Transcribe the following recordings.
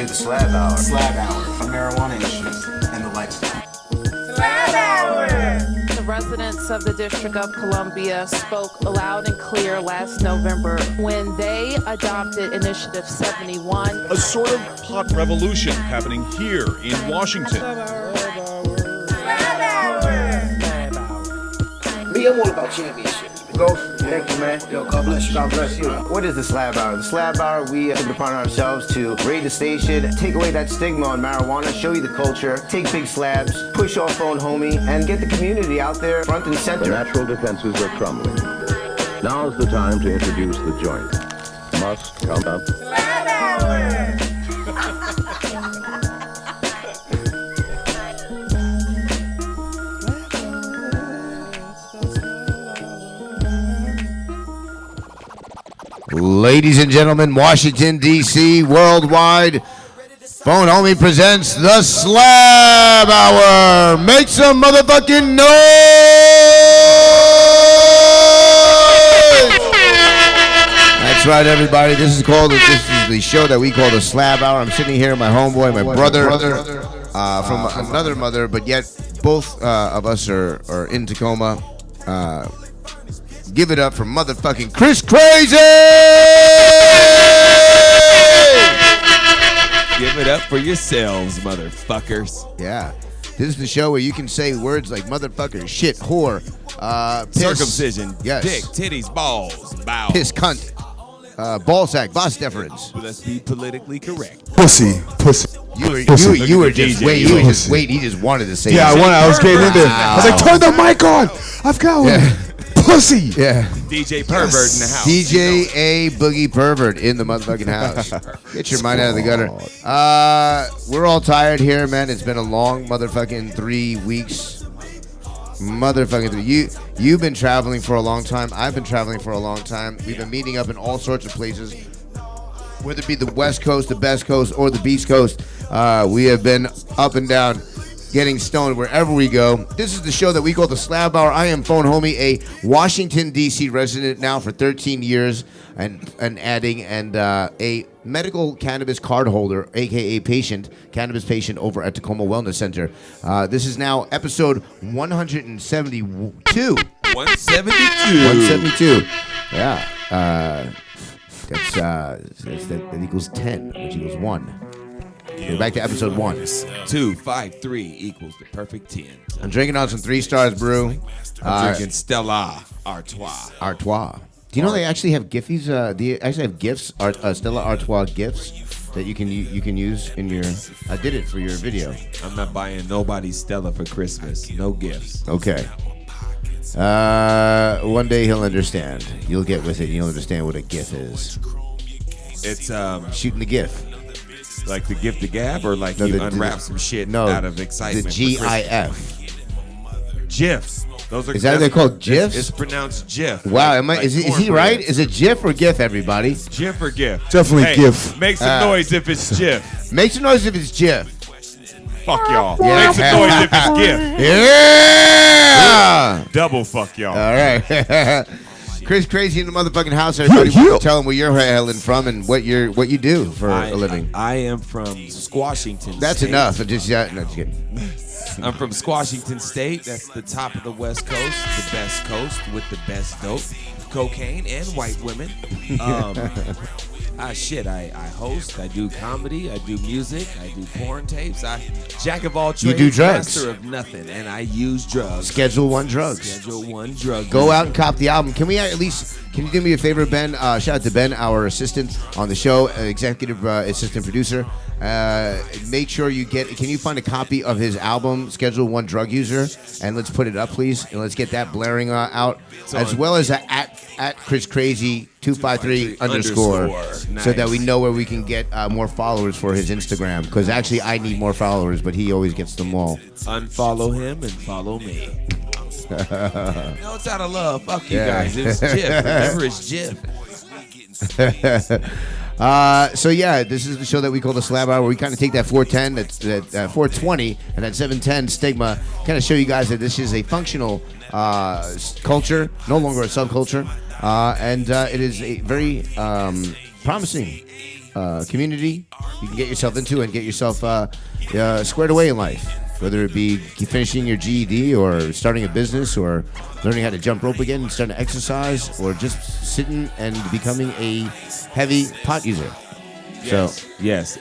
to the Slab Hour. Slab Hour. Marijuana issues and the lifestyle. Slab Hour. The residents of the District of Columbia spoke loud and clear last November when they adopted Initiative 71. A sort of pot revolution happening here in Washington. Slab Hour. Me, I'm all about championships. Ghost, thank you, man. Yo, God bless you. God bless you. What is the Slab Hour? The Slab Hour, we took it upon ourselves to raid the station, take away that stigma on marijuana, show you the culture, take big slabs, push off phone homie, and get the community out there front and center. The natural defenses are crumbling. Now's the time to introduce the joint. Must come up. Slab Hour. Ladies and gentlemen, Washington, D.C., worldwide, Phone Homie presents the Slab Hour. Make some motherfucking noise! That's right, everybody. This is the show that we call the Slab Hour. I'm sitting here with my homeboy, my brother, from another mother, but yet both of us are in Tacoma. Give it up for motherfucking Chris Crazy! Give it up for yourselves, motherfuckers. Yeah. This is the show where you can say words like motherfucker, shit, whore, piss, Circumcision, yes, dick, titties, balls, bow. piss, cunt, ballsack, boss deference. Let's be politically correct. Pussy. You were just DJ. wait. He just wanted to say. Yeah, that. I was getting in there. I was like, turn the mic on. I've got one. Yeah. Pussy. Yeah. DJ Pervert in the house. DJ A Boogie Pervert in the motherfucking house. Get your mind out of the gutter. We're all tired here, man. It's been a long motherfucking 3 weeks. Motherfucking 3. You've been traveling for a long time. I've been traveling for a long time. We've been meeting up in all sorts of places. Whether it be the West Coast, the Best Coast, or the Beast Coast, we have been up and down, getting stoned wherever we go. This is the show that we call the Slab Hour. I am Phone Homie, a Washington, D.C. resident now for 13 years and adding, and a medical cannabis card holder, a.k.a. cannabis patient over at Tacoma Wellness Center. This is now episode 172. 172. Yeah. That equals 10, which equals 1. We're back to episode 1. 2, 5, 3 equals the perfect 10. I'm drinking on some 3 Stars brew. I'm drinking Stella Artois. Artois. Do you know they actually have Giphies? They actually have gifts, Stella Artois gifts that you can use in your. I did it for your video. I'm not buying nobody Stella for Christmas. No gifts. Okay. One day he'll understand. You'll get with it. And you'll understand what a GIF is. It's shooting the GIF. Like the gift of gab, or like you unwrap some shit out of excitement. The GIF. GIF. Those are. Is that what they're called? GIFs? It's pronounced GIF. Wow, like is he right? Is it GIF or GIF, everybody? GIF or GIF? Definitely GIF. Make some noise if it's GIF. Make some noise if it's GIF. Fuck y'all. Yeah. Make some noise if it's GIF. Yeah. Double fuck y'all. All right. Chris Crazy in the motherfucking house. Everybody, tell him where you're hailing from and what you do for a living. I am from Squashington. That's State. enough. Just kidding. I'm from Squashington State. That's the top of the West Coast, the best coast with the best dope, cocaine, and white women. I host, I do comedy, I do music, I do porn tapes, I jack of all trades, You do drugs. master of nothing, and I use drugs. Schedule 1 drugs. Schedule 1 drug. Go out and cop the album. Can you do me a favor, Ben? Shout out to Ben, our assistant on the show, executive assistant producer. Make sure can you find a copy of his album, Schedule 1 Drug User, and let's put it up, please, and let's get that blaring out, as well as at Chris Crazy 253 underscore, Nice. so that we know where we can get more followers for his Instagram, because actually I need more followers, but he always gets them all. Unfollow him and follow me. No, it's out of love. Fuck you guys. It's GIF. Remember, it's GIF. So yeah, this is the show that we call the Slab Hour, where we kind of take that 410, that 420, and that 710 stigma, kind of show you guys that this is a functional culture, no longer a subculture, and it is a very promising community you can get yourself into and get yourself squared away in life. Whether it be finishing your GED or starting a business or learning how to jump rope again and starting to exercise or just sitting and becoming a heavy pot user. Yes. So yes.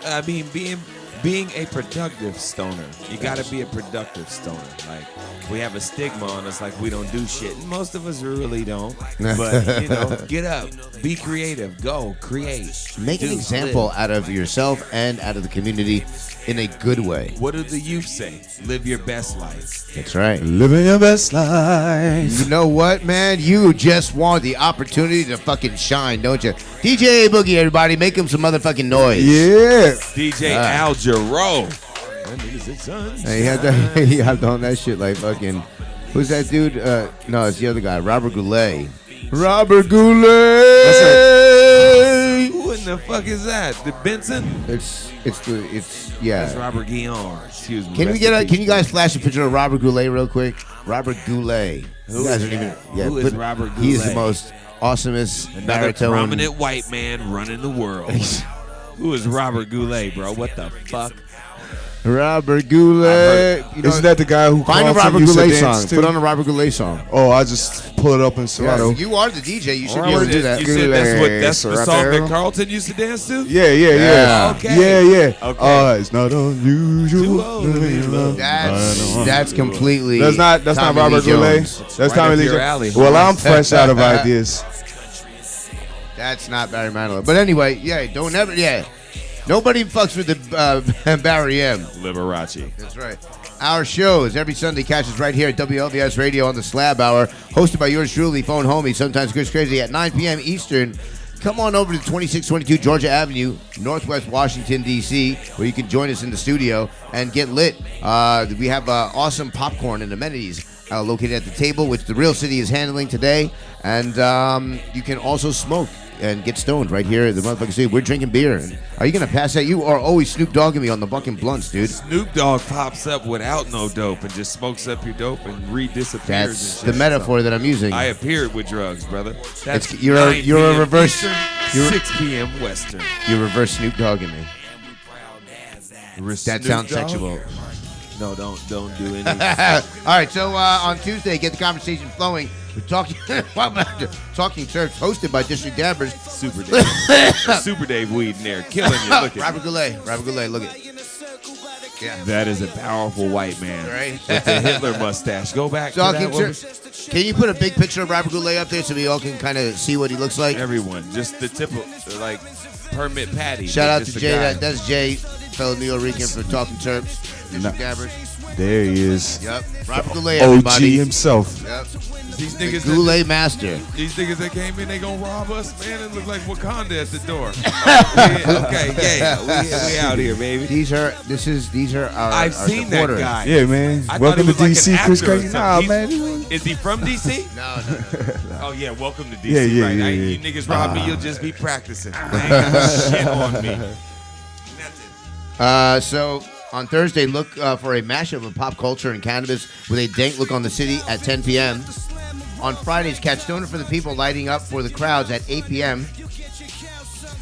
I mean, being a productive stoner, you got to be a productive stoner. Like, we have a stigma on us, like we don't do shit. And most of us really don't. But, you know, get up, be creative, go, create. Make an example out of yourself and out of the community in a good way. What do the youth say? Live your best life. That's right. Living your best life. You know what, man? You just want the opportunity to fucking shine, don't you? DJ Boogie, everybody, make him some motherfucking noise. Yeah. DJ Al Jarreau. Hey, he had on that shit like fucking. Who's that dude? No, it's the other guy, Robert Goulet. Robert Goulet. That's it. Who in the fuck is that? The Benson? It's That's yeah. Robert Guillaume. Excuse me. Can we Rest get in a? peace. Can you guys flash a picture of Robert Goulet real quick? Robert Goulet. Who You guys is don't that? even. Yeah, Who is but Robert He is the Goulet? most awesomest Another baritone. prominent white man running the world. Who is Robert Goulet, bro? What the fuck? Robert Goulet. You know, Isn't that the guy who find a Carlton Robert used to Goulet dance song. to? Put on a Robert Goulet song. Oh, I just pull it up in Serato. Yeah, you are the DJ. You should be Robert able to do that. You said that's the Goulet, song that Serato. Carlton used to dance to? Yeah. Yeah. Okay. Yeah. Okay. It's not unusual. That's completely. That's not Tommy Robert Lee Goulet. Jones. That's Right Tommy up Lee your Jones. alley. Well, I'm fresh out of ideas. That's not Barry Manilow. But anyway, yeah, don't ever, yeah. Nobody fucks with the Barry M. Liberace. That's right. Our shows every Sunday. Catch us right here at WLVS Radio on the Slab Hour, hosted by yours truly, Phone Homie, sometimes Chris Crazy, at 9 p.m. Eastern. Come on over to 2622 Georgia Avenue, Northwest Washington, D.C., where you can join us in the studio and get lit. We have awesome popcorn and amenities located at the table, which the Real City is handling today. And you can also smoke and get stoned right here at the motherfucking city. We're drinking beer. And are you going to pass that? You are always Snoop Dogging me on the fucking blunts, dude. Snoop Dogg pops up without no dope and just smokes up your dope and disappears. That's and the shit. metaphor that I'm using. I appeared with drugs, brother. That's You're a 9 p.m. reverse. Eastern, You're- 6 p.m. Western. You reverse Snoop Dogging me. That Snoop sounds Dogg? sexual. No, don't do any. All right, so on Tuesday, get the conversation flowing. We're talking Talking Church, hosted by District Dabbers. Super Dave. Super Dave weed in there, killing you. Look at Robert Goulet, look at. Yeah. that is a powerful white man Right. with the Hitler mustache. Go back to Talking that one. Church. Can you put a big picture of Robert Goulet up there so we all can kind of see what he looks like? Everyone, just the tip of like Permit Patty. Shout out Just to a Jay. guy. That's Jay, fellow New Yorker for Talking Church. District Dabbers. There he is. Yep. Robert Goulet, OG everybody. himself. Yep. These The niggas, Goulet Master. these niggas that came in, they gonna rob us, man. It look like Wakanda at the door. Okay, yeah, we out here, baby. These are our. I've our seen that supporters. guy. Yeah, man. I Welcome thought to he was DC, like an Chris actor or Crazy. something. Nah, He's- man. Is he from DC? No. Oh yeah, welcome to DC. Yeah, right? yeah, You yeah. niggas rob me, you'll just be practicing. I ain't got shit on me. Nothing. So on Thursday, look for a mashup of pop culture and cannabis with a dank look on the city at 10 p.m. On Fridays, catch Stoner for the People lighting up for the crowds at 8 p.m.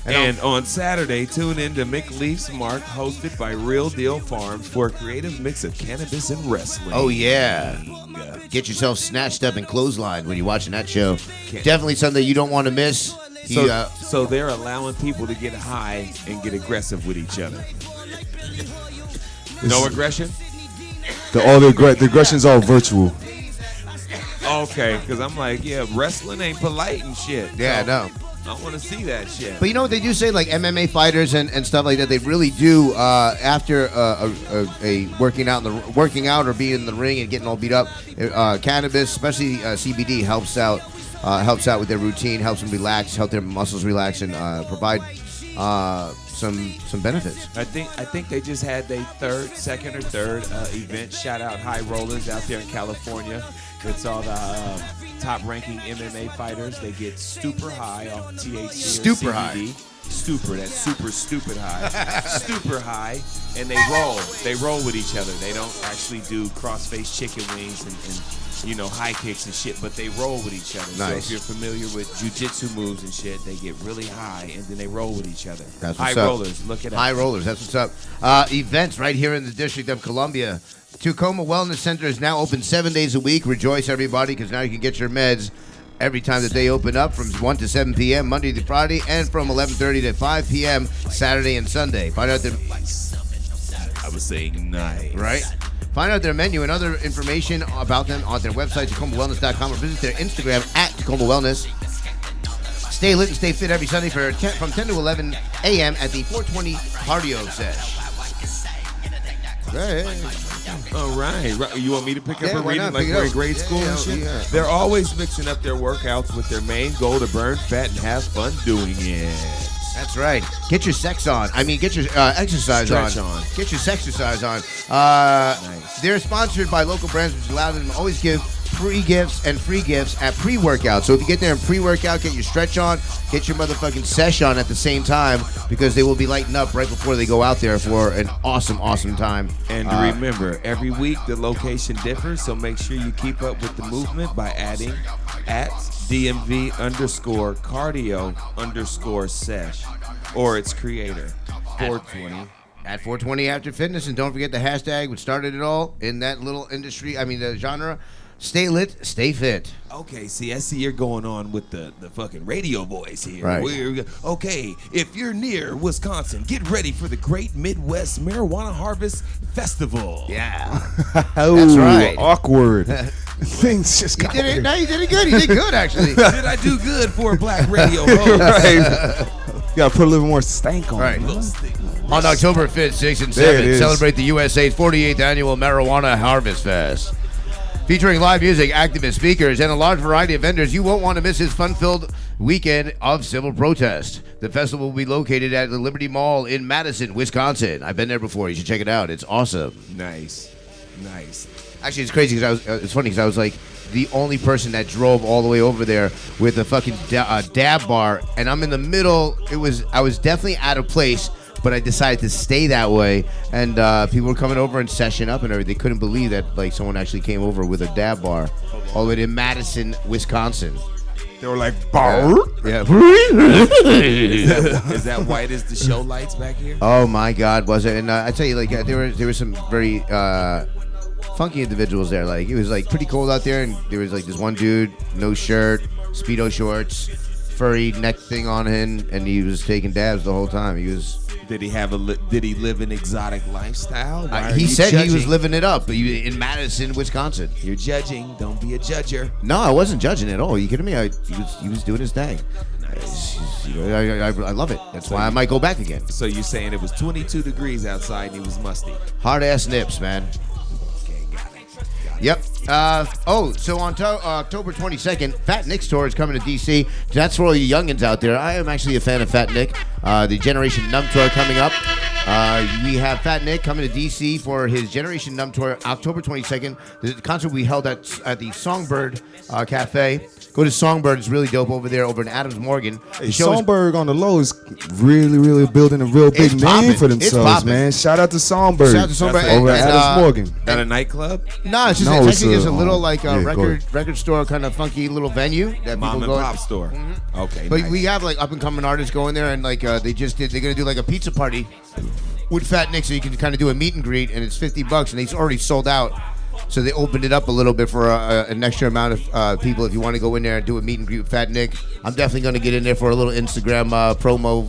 And on Saturday, tune in to Mick Leaf's Mark, hosted by Real Deal Farms for a creative mix of cannabis and wrestling. Oh, yeah. Get yourself snatched up and clotheslined when you're watching that show. Definitely something you don't want to miss. So they're allowing people to get high and get aggressive with each other. No aggression? The aggression's all virtual. Okay, because I'm like, yeah, wrestling ain't polite and shit. Yeah, So no. I want to see that shit. But you know what they do say, like MMA fighters and stuff like that, they really do after a working out or being in the ring and getting all beat up. Cannabis, especially CBD, helps out with their routine, helps them relax, help their muscles relax, and provide some benefits. I think they just had their second or third event. Shout out High Rollers out there in California. It's all the top-ranking MMA fighters. They get super high off THC Super or CBD. high. Super, that's super stupid high. Super high, and they roll. They roll with each other. They don't actually do cross-face chicken wings and high kicks and shit, but they roll with each other. So Nice. if you're familiar with jujitsu moves and shit, they get really high and then they roll with each other. That's High what's up. rollers, look it up. High rollers, that's what's up. Events right here in the District of Columbia. Tacoma Wellness Center is now open 7 days a week. Rejoice, everybody, because now you can get your meds every time that they open up from 1 to 7 p.m. Monday to Friday, and from 11:30 to 5 p.m. Saturday and Sunday. Find out their I was saying nice. right. Find out their menu and other information about them on their website, TacomaWellness.com, or visit their Instagram at Tacoma Wellness. Stay lit and stay fit every Sunday from 10 to 11 a.m. at the 420 Cardio Sesh. Hey. All right. You want me to pick up Yeah, a why reading not? like Pick it we're in up. grade school Yeah, and shit? yeah. They're always mixing up their workouts with their main goal to burn fat and have fun doing it. That's right. Get your sex on. I mean, get your exercise Stretch on. on. Get your sexercise on. Nice. They're sponsored by local brands, which allow them to always give free gifts and free gifts at pre-workout. So if you get there and pre-workout, get your stretch on, get your motherfucking sesh on at the same time, because they will be lighting up right before they go out there for an awesome, awesome time. And remember, every week the location differs, so make sure you keep up with the movement by adding at DMV_cardio_sesh or its creator, 420. At 420 After Fitness, and don't forget the hashtag which started it all in that little industry, the genre. Stay lit, stay fit. Okay, see, I see you're going on with the fucking radio voice here. Right. Okay, if you're near Wisconsin, get ready for the Great Midwest Marijuana Harvest Festival. Yeah. Oh, That's right. Awkward. Things just You got did it. weird. No, you did it good. You did good, actually. Did I do good for a black radio host? Right. You gotta put a little more stank on Right. it. On October 5th, 6th, and There it 7th, is. celebrate the USA's 48th annual Marijuana Harvest Fest. Featuring live music, activist speakers, and a large variety of vendors, you won't want to miss this fun-filled weekend of civil protest. The festival will be located at the Liberty Mall in Madison, Wisconsin. I've been there before. You should check it out. It's awesome. Nice. Actually, it's crazy because it's funny because I was like the only person that drove all the way over there with a fucking dab bar, and I'm in the middle. I was definitely out of place, but I decided to stay that way, and people were coming over and session up and everything. They couldn't believe that like someone actually came over with a dab bar all the way to Madison, Wisconsin. They were like, bar. Yeah. Is that white as the show lights back here? Oh my God, was it? And I tell you, like there were some very funky individuals there. Like it was like pretty cold out there, and there was like this one dude, no shirt, Speedo shorts, furry neck thing on him, and he was taking dabs the whole time. He was. Did he live an exotic lifestyle? Why are He you said he was judging? living it up in Madison, Wisconsin. You're judging. Don't be a judger. No, I wasn't judging at all. Are you kidding me? He was doing his thing. Nice. I love it. That's why I might go back again. So you're saying it was 22 degrees outside and he was musty? Hard ass nips, man. Okay, got it. Yep. So on October 22nd, Fat Nick's tour is coming to D.C. That's for all you youngins out there. I am actually a fan of Fat Nick. The Generation Numb tour coming up. We have Fat Nick coming to D.C. for his Generation Numb tour, October 22nd. The concert will be held at the Songbird Cafe. Go to Songbird. It's really dope over there, over in Adams Morgan. Hey, The show is- Songbird on the low is really, really building a real big It's name poppin'. for It's themselves, poppin'. man. Shout out to Songbird. Shout out to Songbird. Over And, at Adams Morgan. At a nightclub? No, it's just No, it's it's actually just a, a little like yeah, go record store kind of funky little venue that Mom people and go. pop store. Okay, But nice. we have like up and coming artists going there, and like they're gonna do like a pizza party with Fat Nick, so you can kind of do a meet and greet, and it's $50, and it's already sold out. So they opened it up a little bit for an extra amount of people if you want to go in there and do a meet and greet with Fat Nick. I'm definitely gonna get in there for a little Instagram promo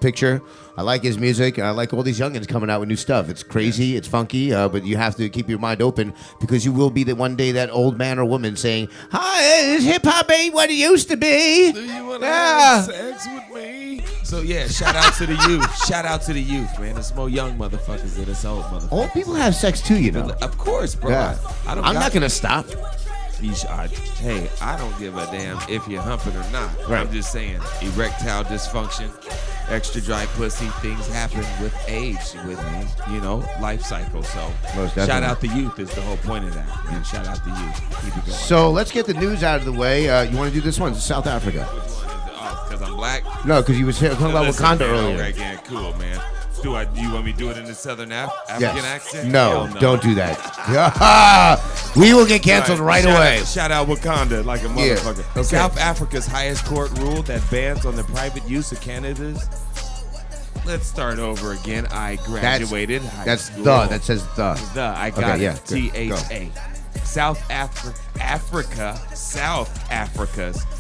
picture. I like his music, and I like all these youngins coming out with new stuff. It's crazy, it's funky, but you have to keep your mind open because you will be the one day that old man or woman saying, "Hi, hip hop ain't what it used to be." Do you want to have sex with me? So yeah, shout out to the youth. Shout out to the youth, man. It's more young motherfuckers than it's old motherfuckers. Old people have sex too, you know. Of course, bro. Yeah. I'm not gonna stop. Hey, I don't give a damn if you're humping or not. Right. I'm just saying, erectile dysfunction, extra dry pussy, things happen with age, with life cycle. So Most shout definitely. out the youth is the whole point of that. Man, shout out the youth. Keep it going. So let's get the news out of the way. You want to do this one? It's South Africa. Which one is it? Oh, because I'm black? No, because you was talking about Listen, Wakanda man, earlier. Okay, yeah, cool, man. Do you want me to do it in the Southern African accent? No, Hell don't do that. We will get canceled right away. Shout out Wakanda like a motherfucker. Okay. South Africa's highest court ruled that bans on the private use of cannabis. Let's start over again. I graduated high That's school. the. That says the. I got Okay, it. THA. South Africa's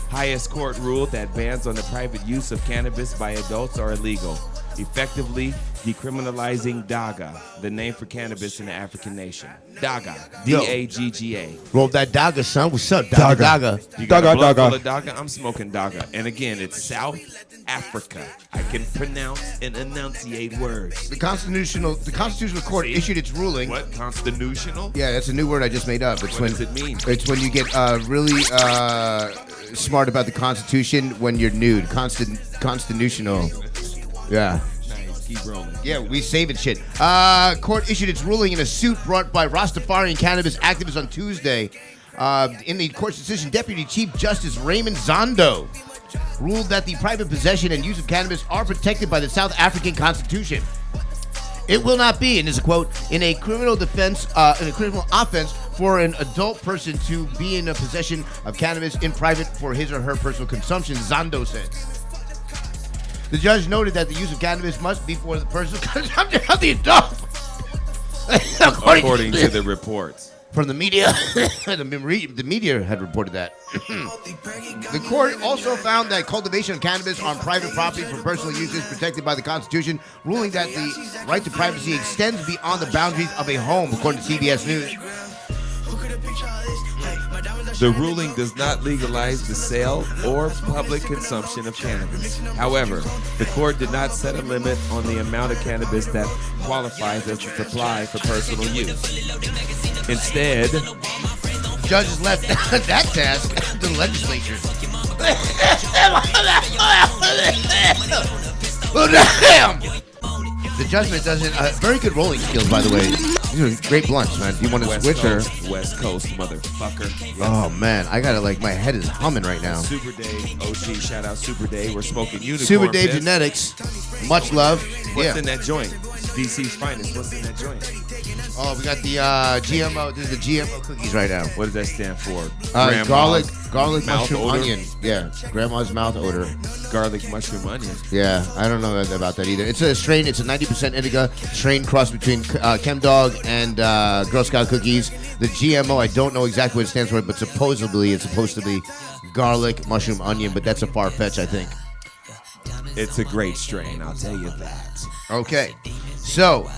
highest court ruled that bans on the private use of cannabis by adults are illegal, effectively decriminalizing Daga, the name for cannabis in the African nation. Daga, D-A-G-G-A. Roll that Daga, son. What's up, Daga? You got a blood full of Daga? I'm smoking Daga. And again, it's South Africa. I can pronounce and enunciate words. The Constitutional Court issued its ruling. What? Constitutional? Yeah, that's a new word I just made up. What does it mean? It's when you get really smart about the Constitution when you're nude. Constitutional. Yeah. Nice. Keep rolling. Yeah, we saving shit. Court issued its ruling in a suit brought by Rastafarian cannabis activists on Tuesday. In the court's decision, Deputy Chief Justice Raymond Zondo ruled that the private possession and use of cannabis are protected by the South African Constitution. It will not be, and this is a quote, in a criminal offense for an adult person to be in a possession of cannabis in private for his or her personal consumption, Zondo said. The judge noted that the use of cannabis must be for the personal consumption of the adult. According to the reports. From the media, the media had reported that. The court also found that cultivation of cannabis on private property for personal use is protected by the Constitution, ruling that the right to privacy extends beyond the boundaries of a home, according to CBS News. The ruling does not legalize the sale or public consumption of cannabis. However, the court did not set a limit on the amount of cannabis that qualifies as a supply for personal use. Instead, judges left that task to the legislature. Oh, damn! The judgment doesn't. Very good rolling skills, by the way. These are great blunts, man. If you want to switch her. West Coast, motherfucker. Oh, man. I got it like my head is humming right now. Super Dave, OG, shout out Super Dave. We're smoking unicorn. Super Dave piss. Genetics. Much love. What's in that joint? DC's finest. What's in that joint? Oh, we got the GMO. This is the GMO cookies right now. What does that stand for? Garlic mouth mushroom odor? onion. Yeah, grandma's mouth odor. Garlic mushroom onion. Yeah, I don't know about that either. It's a strain. It's a 90% indica strain cross between Chemdog and Girl Scout cookies. The GMO, I don't know exactly what it stands for, but supposedly it's supposed to be garlic mushroom onion. But that's a far fetch, I think. It's a great strain, I'll tell you that. Okay, so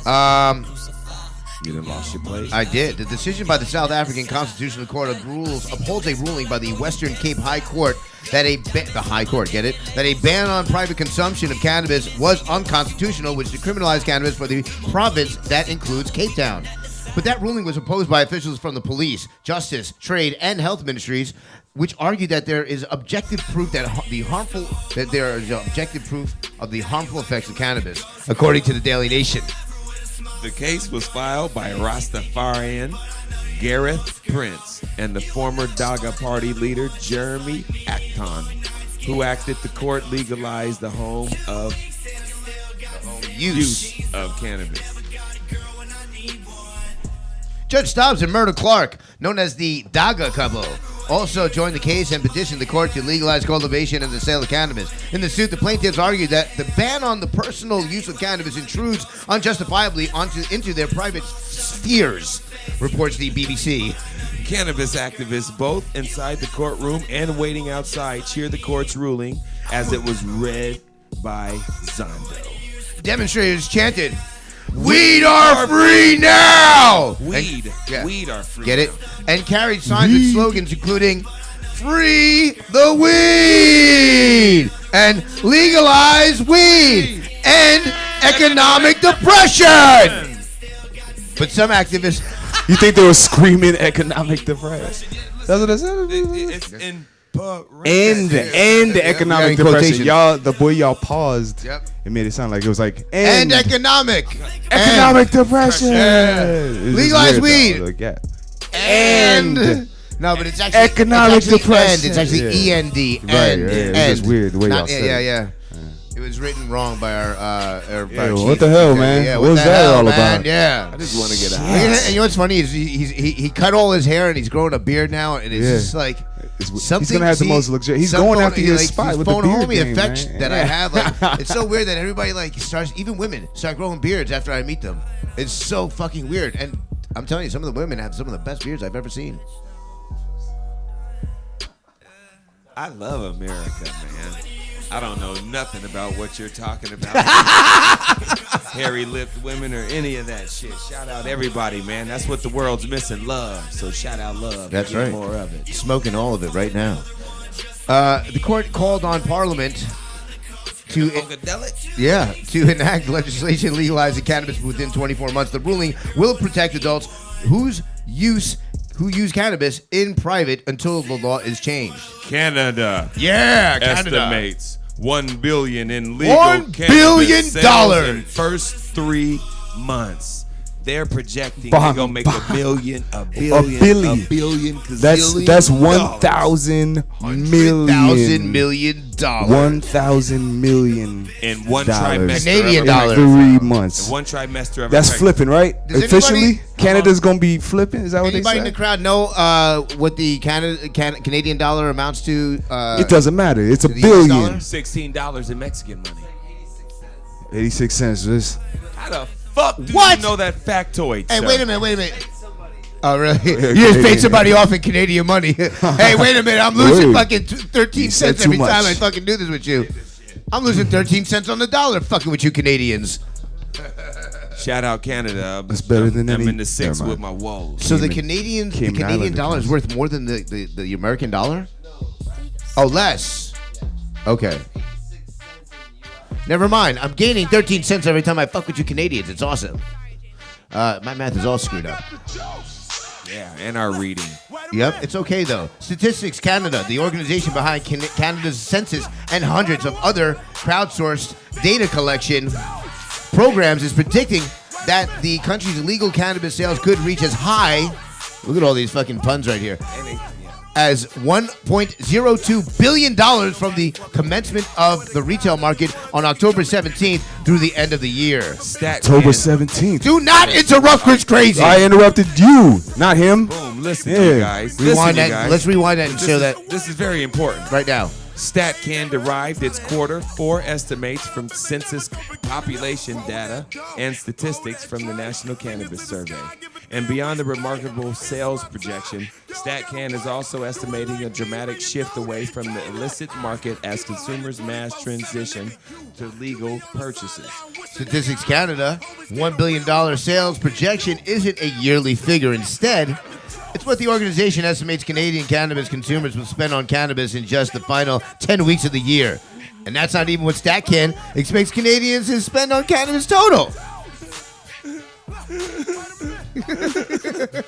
you done lost your place. I did. The decision by the South African Constitutional Court of Rules upholds a ruling by the Western Cape High Court that the High Court, get it? That a ban on private consumption of cannabis was unconstitutional, which decriminalized cannabis for the province that includes Cape Town. But that ruling was opposed by officials from the police, justice, trade, and health ministries, which argued that there is objective proof of the harmful effects of cannabis, according to the Daily Nation. The case was filed by Rastafarian Gareth Prince and the former Daga Party leader Jeremy Acton, who acted the court legalized the home use of cannabis. Judge Stobbs and Myrtle Clark, known as the Daga couple, also joined the case and petitioned the court to legalize cultivation and the sale of cannabis. In the suit, the plaintiffs argued that the ban on the personal use of cannabis intrudes unjustifiably into their private spheres, reports the BBC. Cannabis activists, both inside the courtroom and waiting outside, cheered the court's ruling as it was read by Zondo. Demonstrators chanted, "Weed are free now!" Weed are free. Get it? And carried signs with slogans including "Free the weed!" and "Legalize weed!" and "Economic depression!" But some activists... You think they were screaming economic depression? That's what I said. It's in And the economic depression. Y'all, the boy y'all paused. Yep. It made it sound like it was like and economic depression. Legalize weed. Like, yeah. And no, but it's actually economic depression. It's actually END. Right. It's just weird the way y'all said it. Yeah. was written wrong by our Yeah, chief. what the hell, man? Yeah, What's the that hell, all man? about? Yeah. I just want to get out. And you know what's funny is he cut all his hair and he's growing a beard now, and it's Yeah. just like something. He's gonna have the most luxury. He's going after your spot his with the phone beard homie game, effect man. that I Yeah. have. Like, it's so weird that everybody like starts, even women start growing beards after I meet them. It's so fucking weird, and I'm telling you, some of the women have some of the best beards I've ever seen. I love America, man. I don't know nothing about what you're talking about. Hairy-lipped women or any of that shit. Shout out everybody, man. That's what the world's missing, love. So shout out love. That's Get right. More of it. Smoking all of it right now. The court called on Parliament to to enact legislation legalizing cannabis within 24 months. The ruling will protect adults who use cannabis in private until the law is changed. Canada. Yeah, Canada. Estimates $1 billion in legal $1 cannabis billion sales in first 3 months. They're projecting they're gonna make $1 billion. That's 1,000 million. $1,000 million. 1,000 million in one dollars. trimester. Canadian of dollars. 3 months. In one trimester of That's a flipping, right? Does Officially, anybody- Canada's gonna be flipping. Is that what they Anybody in say? the crowd know what the Canadian dollar amounts to? It doesn't matter. It's a to the US dollar? billion. $16 in Mexican money. 86 cents. This. How the fuck do What? you know that factoid? Hey, sir? wait a minute. Oh, really? You just paid somebody off in Canadian money. Hey, wait a minute. I'm losing Wait. fucking 13 You said cents too every time much. I fucking do this with you. I'm losing 13 cents on the dollar fucking with you Canadians. Shout out Canada. That's better than I'm any- in the six Never with mind. my woes. So the Cayman- Canadian Cayman Islanders. dollar is worth more than the American dollar? Oh, less. Okay. Never mind. I'm gaining 13 cents every time I fuck with you Canadians. It's awesome. My math is all screwed up. Yeah, and our reading. Yep, it's okay though. Statistics Canada, the organization behind Canada's census and hundreds of other crowdsourced data collection programs, is predicting that the country's legal cannabis sales could reach as high, look at all these fucking puns right here, as $1.02 billion from the commencement of the retail market on October 17th through the end of the year. October 17th. Do not interrupt Chris Crazy. I interrupted you, not him. Boom. Listen, Yeah. you guys. Rewind Listen, that. you guys. Let's rewind that and This show is- that This is very important. right now. StatCan derived its quarter 4 estimates from census population data and statistics from the National Cannabis Survey. And beyond the remarkable sales projection, StatCan is also estimating a dramatic shift away from the illicit market as consumers mass transition to legal purchases. Statistics Canada, $1 billion sales projection isn't a yearly figure. Instead, it's what the organization estimates Canadian cannabis consumers will spend on cannabis in just the final 10 weeks of the year. And that's not even what StatCan expects Canadians to spend on cannabis total.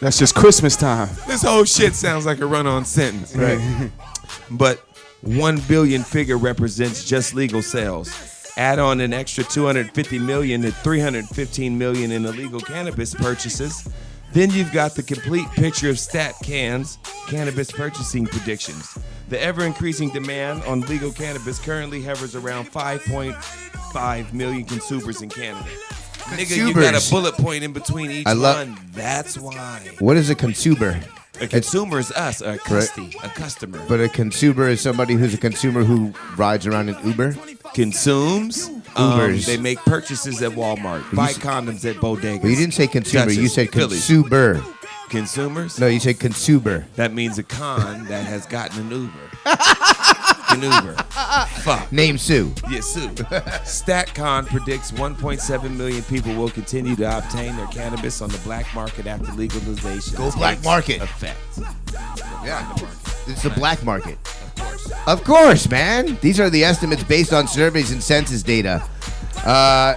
That's just Christmas time. This whole shit sounds like a run-on sentence. Right. But 1 billion figure represents just legal sales. Add on an extra 250 million to 315 million in illegal cannabis purchases. Then you've got the complete picture of StatCan's cannabis purchasing predictions. The ever-increasing demand on legal cannabis currently hovers around 5.5 million consumers in Canada. Nigga, you got Consumers. a bullet point in between each I love- one. That's why. What is a consumer? A consumer is us, a customer. But a consumer is somebody who's a consumer who rides around in Uber. Consumes. Ubers. They make purchases at Walmart. Buy condoms at bodegas. But you didn't say consumer. Duchess, You said Phillies. consumer. Consumers? No, you said consumer. That means a con that has gotten an Uber. An Uber. Fuck. Name Sue. Yeah, Sue. StatCon predicts 1.7 million people will continue to obtain their cannabis on the black market after legalization. Go black takes market. Effect. Yeah. It's the black market. Of course, man. These are the estimates based on surveys and census data.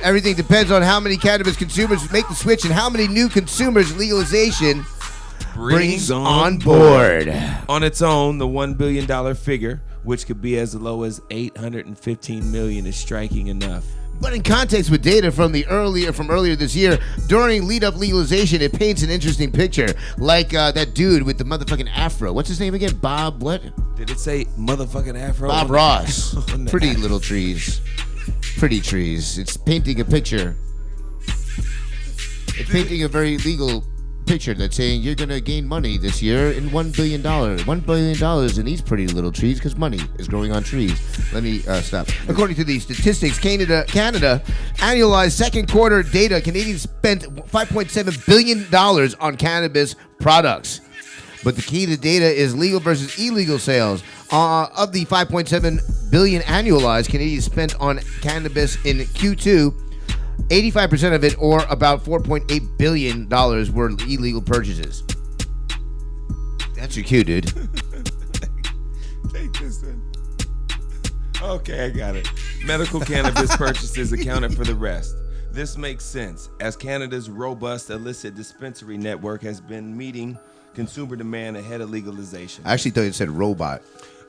Everything depends on how many cannabis consumers make the switch and how many new consumers legalization brings on board. On its own, the $1 billion figure, which could be as low as 815 million, is striking enough. But in context with data from earlier this year, during lead-up legalization, it paints an interesting picture. Like that dude with the motherfucking afro. What's his name again? Bob what? Did it say motherfucking afro? Bob Ross. On the Pretty afro. little trees. pretty trees. It's painting a picture. It's painting a very legal picture that's saying you're going to gain money this year in $1 billion. $1 billion in these pretty little trees because money is growing on trees. Let me stop. According to the statistics, Canada annualized second quarter data, Canadians spent $5.7 billion on cannabis products. But the key to data is legal versus illegal sales. Of the $5.7 billion annualized Canadians spent on cannabis in Q2, 85% of it, or about $4.8 billion, were illegal purchases. That's your cue, dude. Take this in. Okay, I got it. Medical cannabis purchases accounted for the rest. This makes sense, as Canada's robust illicit dispensary network has been meeting consumer demand ahead of legalization. I actually thought it said robot.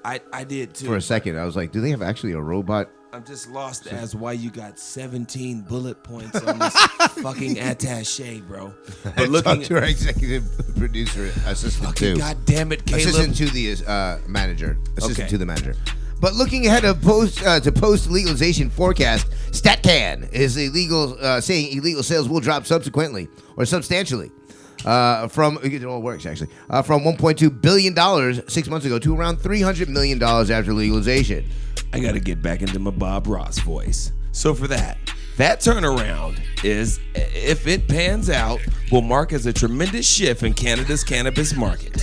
I did too. For a second, I was like, do they have actually a robot? I'm just lost as why you got 17 bullet points on this fucking attache, bro. But looking to our executive producer, assistant to. God damn it, Caleb. Assistant to the manager. Assistant Okay. to the manager. But looking ahead of post legalization forecast, StatCan is saying illegal sales will drop subsequently or substantially. It all works actually. From $1.2 billion 6 months ago to around $300 million after legalization. I got to get back into my Bob Ross voice. So for that turnaround is, if it pans out, will mark as a tremendous shift in Canada's cannabis market.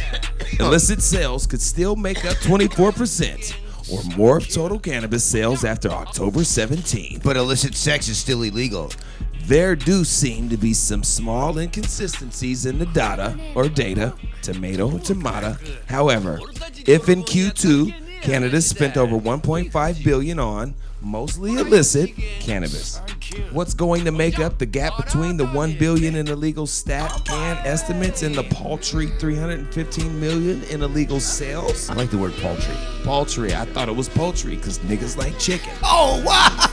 Illicit sales could still make up 24% or more of total cannabis sales after October 17th. But illicit sex is still illegal. There do seem to be some small inconsistencies in the data. However, if in Q2, Canada spent over $1.5 billion on mostly illicit cannabis, what's going to make up the gap between the $1 billion in illegal StatCan estimates and the paltry $315 million in illegal sales? I like the word paltry. Paltry. I thought it was poultry because niggas like chicken. Oh, wow!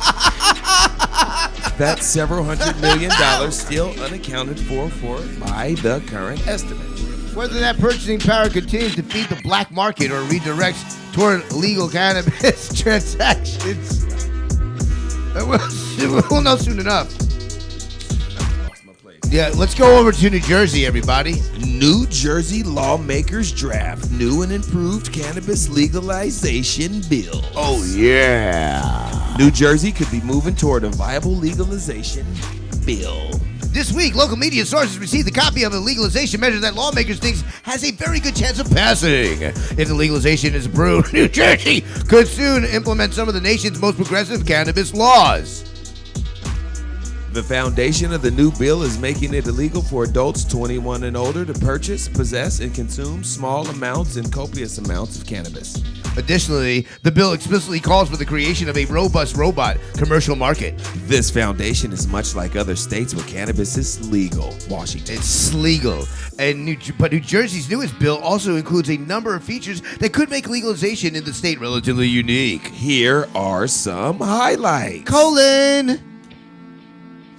That's several $100 million still unaccounted for by the current estimate. Whether that purchasing power continues to feed the black market or redirects toward legal cannabis transactions, we'll know soon enough. Yeah, let's go over to New Jersey, everybody. New Jersey lawmakers draft new and improved cannabis legalization bill. Oh, yeah. New Jersey could be moving toward a viable legalization bill. This week, local media sources received a copy of a legalization measure that lawmakers think has a very good chance of passing. If the legalization is approved, New Jersey could soon implement some of the nation's most progressive cannabis laws. The foundation of the new bill is making it illegal for adults 21 and older to purchase, possess, and consume small amounts and copious amounts of cannabis. Additionally, the bill explicitly calls for the creation of a robust robot commercial market. This foundation is much like other states where cannabis is legal. Washington. It's legal. But New Jersey's newest bill also includes a number of features that could make legalization in the state relatively unique. Here are some highlights. Colon.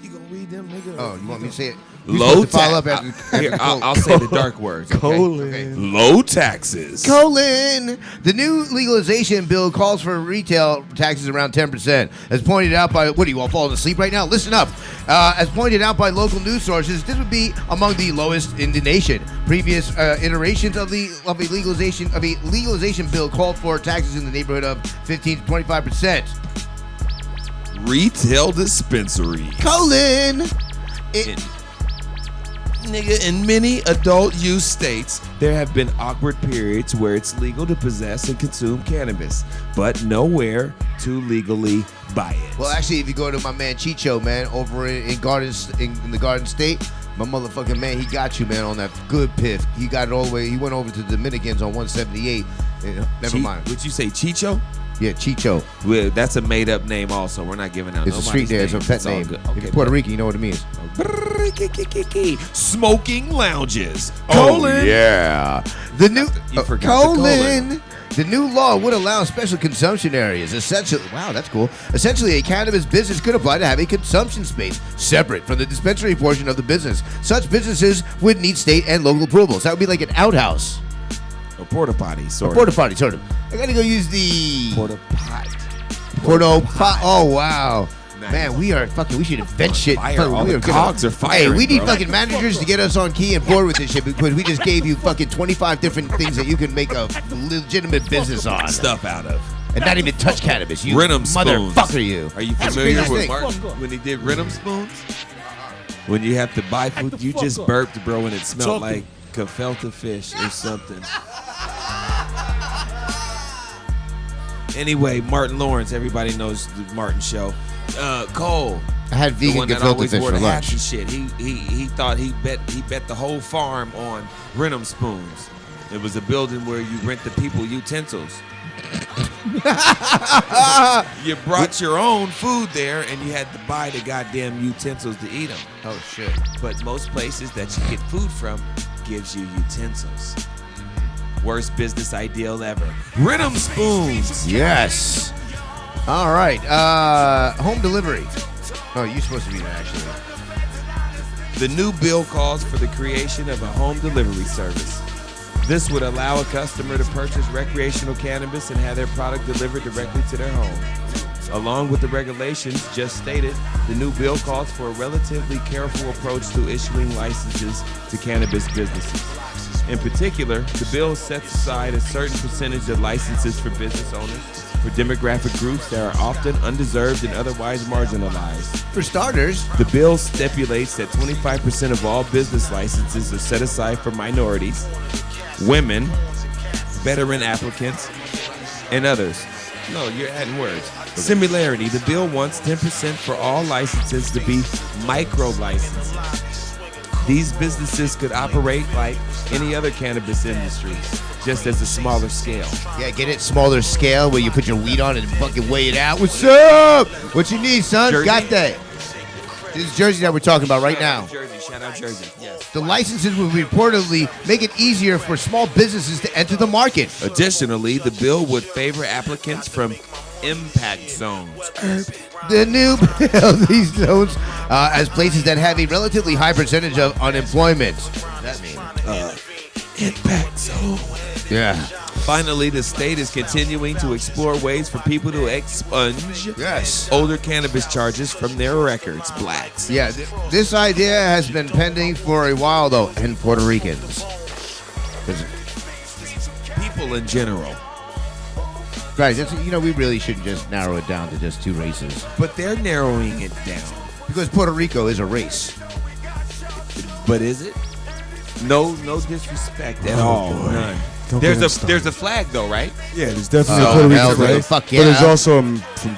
You gonna read them, nigga? Oh, you want me to say it? Low follow tax. up after I'll say the dark words. Okay? Okay. Low taxes. Colon. The new legalization bill calls for retail taxes around 10%. As pointed out by, what are you all falling asleep right now? Listen up. As pointed out by local news sources, this would be among the lowest in the nation. Previous iterations of a legalization bill called for taxes in the neighborhood of 15 to 25%. Retail dispensary. Colon. In many adult use states, there have been awkward periods where it's legal to possess and consume cannabis, but nowhere to legally buy it. Well, actually, if you go to my man Chicho, man, over in the Garden State, my motherfucking man, he got you, man, on that good piff. He got it all the way. He went over to the Dominicans on 178. Never mind. Would you say Chicho? Yeah, Chicho. Well, that's a made-up name also. We're not giving out It's a nobody's street name. It's a pet all name. good. If Okay, you're Puerto Rican, you know what it means. Smoking lounges. Yeah. The new You forgot the colon. The new law would allow special consumption areas. Essentially, wow, that's cool. Essentially, a cannabis business could apply to have a consumption space separate from the dispensary portion of the business. Such businesses would need state and local approvals. That would be like an outhouse. A porta potty, sort A porta potty, sort of. I gotta go use the Porta pot. Porta pot. Oh, wow. Nice. Man, we should invent shit. Fire. Fuck, All we the are gonna- cogs are firing, Hey, we need bro. fucking managers to get us on key and board with this shit because we just gave you fucking 25 different things that you can make a legitimate business on. Stuff out of. And not even touch cannabis. You Rhythm spoons. motherfucker, you. Are you That's the familiar craziest with thing. Martin when he did rhythm spoons? When you have to buy food, you just burped, bro, and it smelled like gefilte fish or something. Anyway, Martin Lawrence, everybody knows the Martin show. Cole, I had the vegan one that gefilte always fish wore for the hats lunch. and shit. He thought he bet the whole farm on rhythm spoons. It was a building where you rent the people utensils. You brought your own food there, and you had to buy the goddamn utensils to eat them. Oh shit! But most places that you get food from gives you utensils. Worst business ideal ever. Rhythm spoons. Yes. All right. Home delivery. Oh, you're supposed to be there actually. The new bill calls for the creation of a home delivery service. This would allow a customer to purchase recreational cannabis and have their product delivered directly to their home. Along with the regulations just stated, the new bill calls for a relatively careful approach to issuing licenses to cannabis businesses. In particular, the bill sets aside a certain percentage of licenses for business owners for demographic groups that are often undeserved and otherwise marginalized. For starters, the bill stipulates that 25% of all business licenses are set aside for minorities, women, veteran applicants, and others. No, you're adding words. Similarity, the bill wants 10% for all licenses to be micro licenses. These businesses could operate like any other cannabis industry, just as a smaller scale. Yeah, get it smaller scale where you put your weed on and fucking weigh it out. What's up? What you need, son? Jersey? Got that. This is Jersey that we're talking about right now. Shout out Jersey. Yes. The licenses will reportedly make it easier for small businesses to enter the market. Additionally, the bill would favor applicants from impact zones. The new bill, these zones, as places that have a relatively high percentage of unemployment. What does that mean? Impact zone. Yeah. Finally, the state is continuing to explore ways for people to expunge older cannabis charges from their records. Blacks. Yeah, this idea has been pending for a while, though, and Puerto Ricans. People in general. Right, we really shouldn't just narrow it down to just two races. But they're narrowing it down. Because Puerto Rico is a race. But is it? No disrespect at all. None. There's a flag though, right? Yeah, there's definitely a Puerto Rican flag. Fuck yeah. But there's also a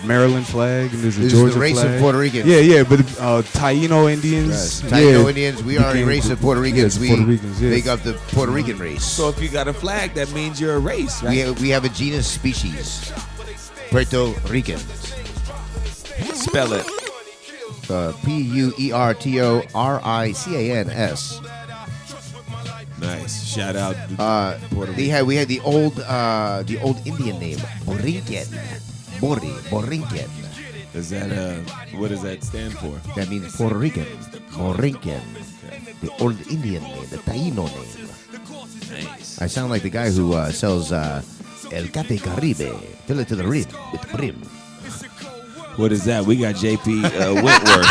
Maryland flag and there's a This Georgia is the race flag. of Puerto Ricans. Yeah, but Taino Indians. Yes. Taino yeah, Indians, we are a race of Puerto Ricans. Yes, We Puerto Ricans, yes. make up the Puerto Rican race. So if you got a flag, that means you're a race, right? We have a genus species. Puerto Ricans. Spell it. Puertoricans. Nice. Shout out to Puerto Rico. We had the old Indian name, Borinquen. Borinquen. Is that what does that stand for? That means Puerto Rican. Borinquen. The old Indian name, the Taino name. Nice. I sound like the guy who sells El Cate Caribe. Fill it to the rim with brim. What is that? We got JP Whitworth.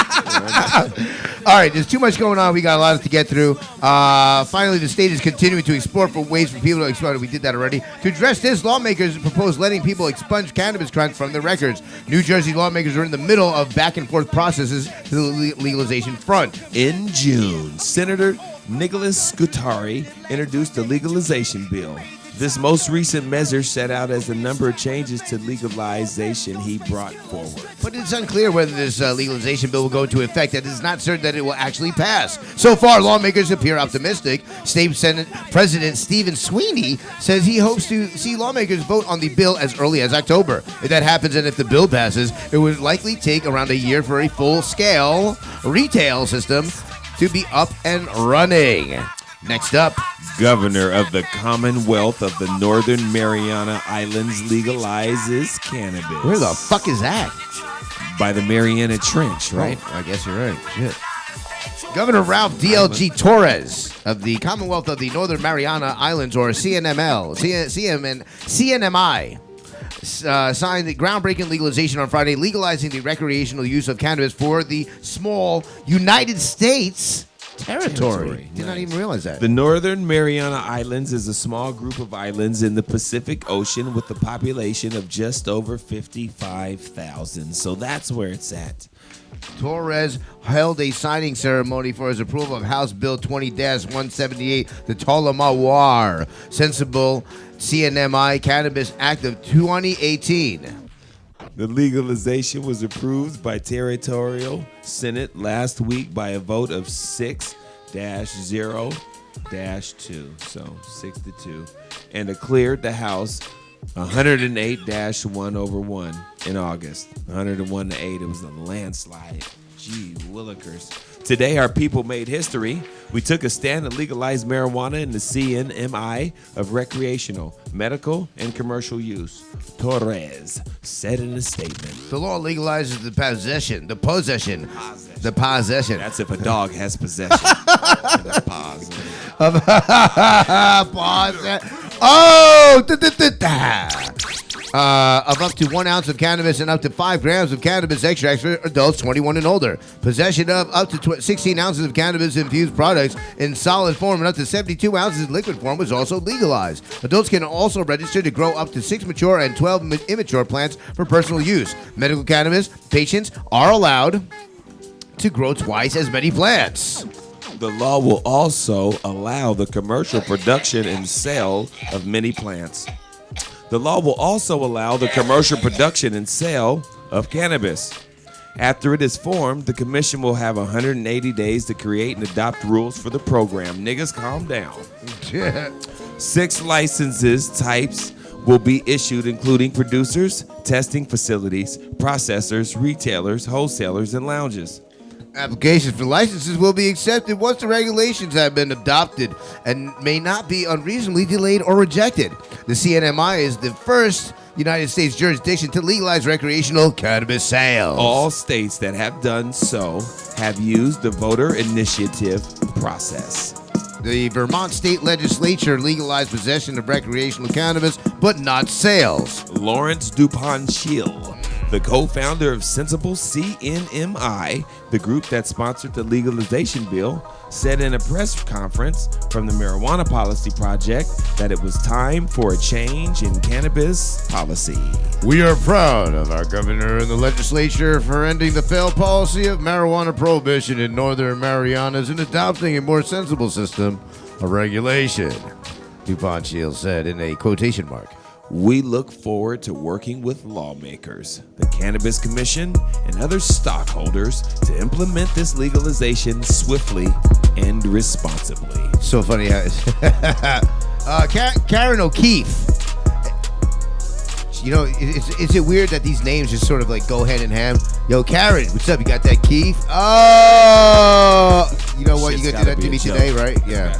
All right, there's too much going on. We got a lot to get through. Finally, the state is continuing to explore for ways for people to expunge. We did that already. To address this, lawmakers propose letting people expunge cannabis crimes from their records. New Jersey lawmakers are in the middle of back and forth processes to the legalization front. In June, Senator Nicholas Scutari introduced a legalization bill. This most recent measure set out as a number of changes to legalization he brought forward. But it's unclear whether this legalization bill will go into effect. It is not certain that it will actually pass. So far, lawmakers appear optimistic. State Senate President Stephen Sweeney says he hopes to see lawmakers vote on the bill as early as October. If that happens and if the bill passes, it would likely take around a year for a full-scale retail system to be up and running. Next up, Governor of the Commonwealth of the Northern Mariana Islands legalizes cannabis. Where the fuck is that? By the Mariana Trench, right? Oh, I guess you're right. Shit. Governor Ralph DLG Torres of the Commonwealth of the Northern Mariana Islands, or CNMI, signed the groundbreaking legalization on Friday, legalizing the recreational use of cannabis for the small United States territory. Did not even realize that. The Northern Mariana Islands is a small group of islands in the Pacific Ocean with a population of just over 55,000. So that's where it's at. Torres held a signing ceremony for his approval of House Bill 20-178, the Tolamawar Sensible CNMI Cannabis Act of 2018. The legalization was approved by Territorial Senate last week by a vote of 6-0-2, so 6-2, and it cleared the House 108-1 in August. 101-8, it was a landslide. Gee willikers. Today, our people made history. We took a stand and legalized marijuana in the CNMI of recreational, medical, and commercial use. Torres said in a statement. The law legalizes the possession. That's if a dog has possession. Of up to 1 ounce of cannabis and up to 5 grams of cannabis extract for adults 21 and older. Possession of up to 16 ounces of cannabis-infused products in solid form and up to 72 ounces in liquid form was also legalized. Adults can also register to grow up to 6 mature and 12 immature plants for personal use. Medical cannabis patients are allowed to grow twice as many plants. The law will also allow the commercial production and sale of many plants. The law will also allow the commercial production and sale of cannabis. After it is formed, the commission will have 180 days to create and adopt rules for the program. Niggas, calm down. 6 licenses types will be issued, including producers, testing facilities, processors, retailers, wholesalers, and lounges. Applications for licenses will be accepted once the regulations have been adopted and may not be unreasonably delayed or rejected. The CNMI is the first United States jurisdiction to legalize recreational cannabis sales. All states that have done so have used the voter initiative process. The Vermont state legislature legalized possession of recreational cannabis, but not sales. Lawrence Duponchil, the co-founder of Sensible CNMI, the group that sponsored the legalization bill, said in a press conference from the Marijuana Policy Project that it was time for a change in cannabis policy. We are proud of our governor and the legislature for ending the failed policy of marijuana prohibition in Northern Marianas and adopting a more sensible system of regulation, DuPont Shields said in a quotation mark. We look forward to working with lawmakers, the Cannabis Commission, and other stockholders to implement this legalization swiftly and responsibly. So funny how Karen O'Keefe. You know, is it weird that these names just sort of like go hand in hand? Yo, Karen, what's up? You got that Keefe? Oh, you know what? Shit's You gonna do that to me today, right? Yeah.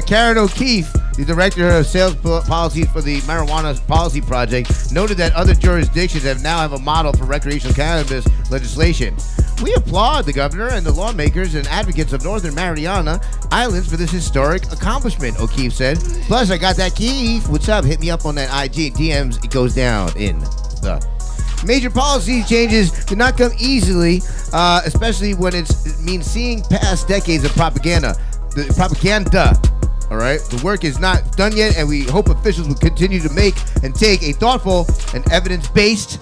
Karen O'Keefe, the director of sales policies for the Marijuana Policy Project, noted that other jurisdictions now have a model for recreational cannabis legislation. We applaud the governor and the lawmakers and advocates of Northern Mariana Islands for this historic accomplishment, O'Keefe said. Plus, I got that Keefe. What's up? Hit me up on that IG DMs. It goes down in the... Major policy changes do not come easily, especially when it means seeing past decades of propaganda. All right, the work is not done yet, and we hope officials will continue to make and take a thoughtful and evidence-based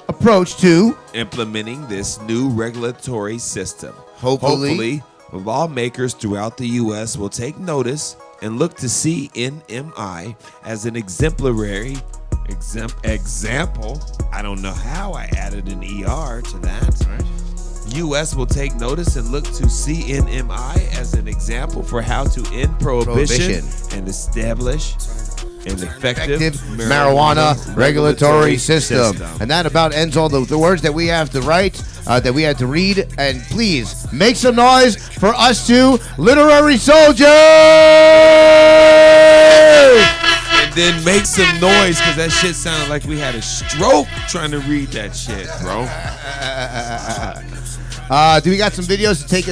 approach to implementing this new regulatory system. Hopefully, lawmakers throughout the U.S. will take notice and look to CNMI as an exemplary example. I don't know how I added an ER to that. Right. U.S. will take notice and look to CNMI as an example for how to end prohibition. And establish an effective marijuana regulatory system. And that about ends all the words that we have to write, that we had to read. And please, make some noise for us two literary soldiers! And then make some noise, because that shit sounded like we had a stroke trying to read that shit, bro. Do we got some videos to take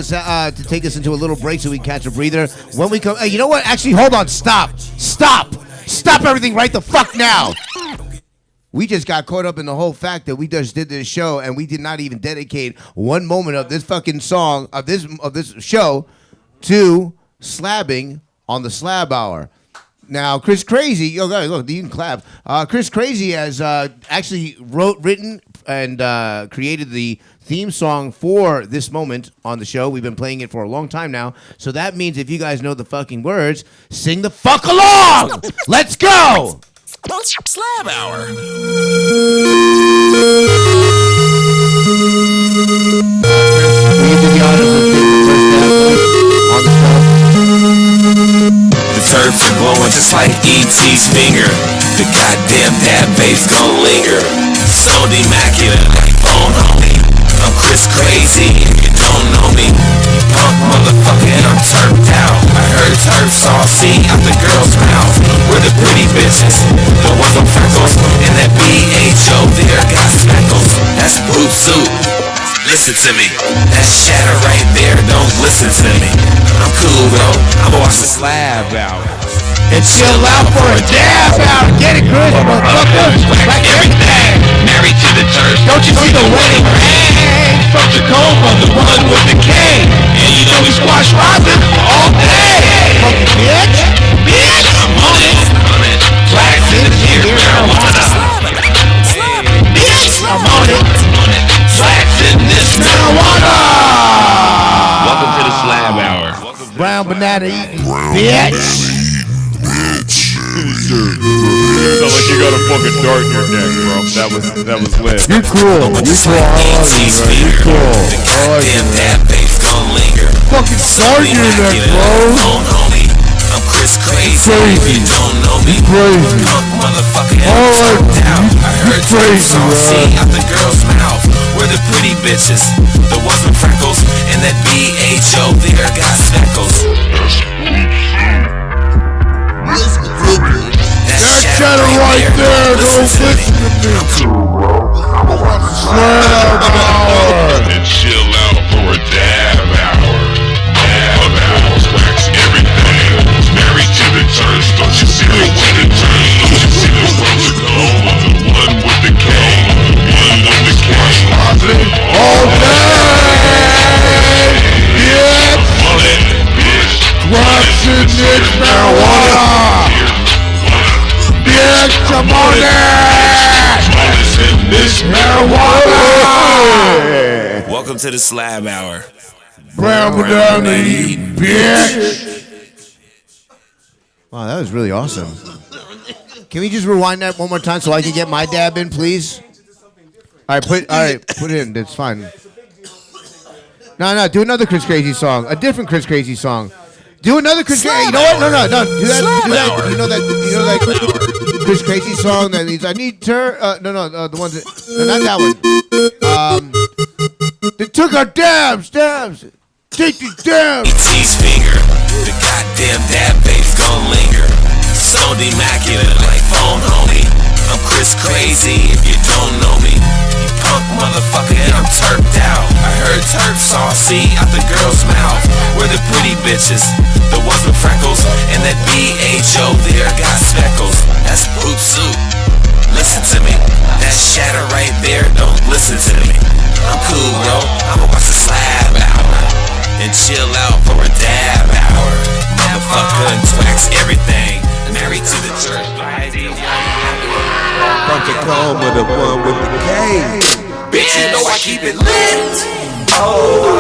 us into a little break so we can catch a breather? When we come, you know what? Actually, hold on. Stop everything right the fuck now. We just got caught up in the whole fact that we just did this show and we did not even dedicate one moment of this fucking song of this show to slabbing on the Slab Hour. Now, Chris Crazy, yo guys, look, you can clap. Chris Crazy has actually written and created the theme song for this moment on the show. We've been playing it for a long time now. So that means if you guys know the fucking words, sing the fuck along. Let's go. Slab Hour. The turf are glowing just like E.T.'s finger. The goddamn dab bass gon' linger. Stoned immaculate like phone homie. I'm Chris Crazy if you don't know me. Punk motherfucker and I'm turfed out. I heard turf saucy out the girl's mouth. We're the pretty bitches, the ones with freckles. And that B.H.O. there got speckles. That's boot suit. Listen to me, that shatter right there, don't listen to me. I'm cool, bro, I'ma watch the Slab Hour and chill out for a dab hour. Get it, Chris, motherfucker. Like everything. Married to the church. Don't you see the wedding ring? From Tacoma, the one with the K. And you know we squash rosin all day. Funky bitch. Bitch, I'm on it. Flags in the ear, marijuana. Bitch, I'm on it. Flags in this marijuana. Welcome to the Slab Hour. Brown banana eating bitch. Sound like you got a fucking dart in your neck, bro. That was lit. You're cool. You're cool. I love you, bro. You're cool. I like you, man. Fucking dart in your neck, bro. I'm Chris Crazy. You don't know me. Crazy. Punk motherfucker. I heard crazy out the girl's mouth. We're the pretty bitches, the ones with freckles, and that B.H.O. there got speckles. That shadow right there, don't listen to me. Slab Hour. And chill out for a dab hour. Dab hour, wax everything. Married to the church, don't you see the wedding ring? Don't you see the one with the one with the K? One with the K. All day. Bitch. Wax in this marijuana. Bitch, I'm on it! This marijuana! Welcome to the Slab Hour. Brown banana eating bitch! Wow, that was really awesome. Can we just rewind that one more time so I can get my dab in, please? All right, put it in. That's fine. No, do another Chris Crazy song. A different Chris Crazy song. Do another Chris Crazy. You know what? No. Do that. You know that Chris Crazy song that means I need the ones that not that one. They took our dabs. Take these dabs. E.T.'s finger, the goddamn dab bass gon' linger. Stoned immaculate like phone homie. I'm Chris Crazy if you don't know me. You punk motherfucker and I'm turfed out. I heard turf saucy out the girl's mouth. We're the pretty bitches, the ones with freckles, and that B.H.O. there got speckles. That's poop soup. Listen to me, that shatter right there, don't listen to me. I'm cool, bro, I'ma watch the Slab Hour and chill out for a dab hour. Motherfucker and wax everything. Married to the church. From Tacoma, the one with the K. Bitch, you know I keep it lit. Oh,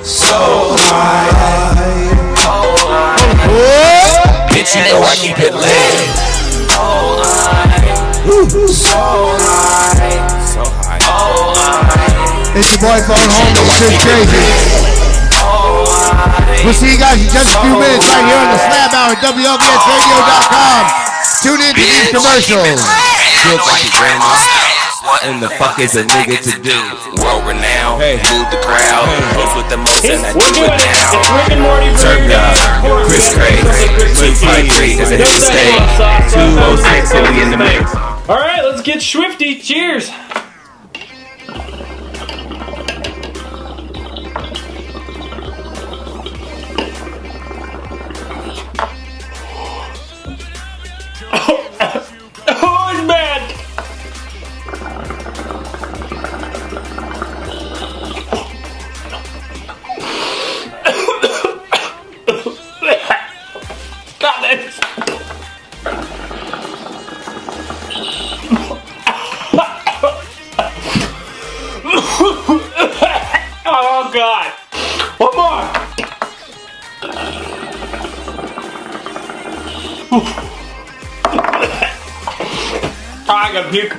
so high. Bitch, you know I keep it lit. Oh, so high. So high. Oh, it's your boy Phone Home. Chris Crazy. We'll see you guys in just a few minutes right here on the Slab Hour, WLVSradio.com. Tune in to these commercials. Feels like your grandma's house. What in the fuck is a nigga to do? World renowned, move the crowd. Who's with the most and I do it now. Turn up, Chris Crazy. 253 is a hit to stay. 206 will be in the mix. Alright, let's get swifty. Cheers. Oh, it's bad. I gotta puke.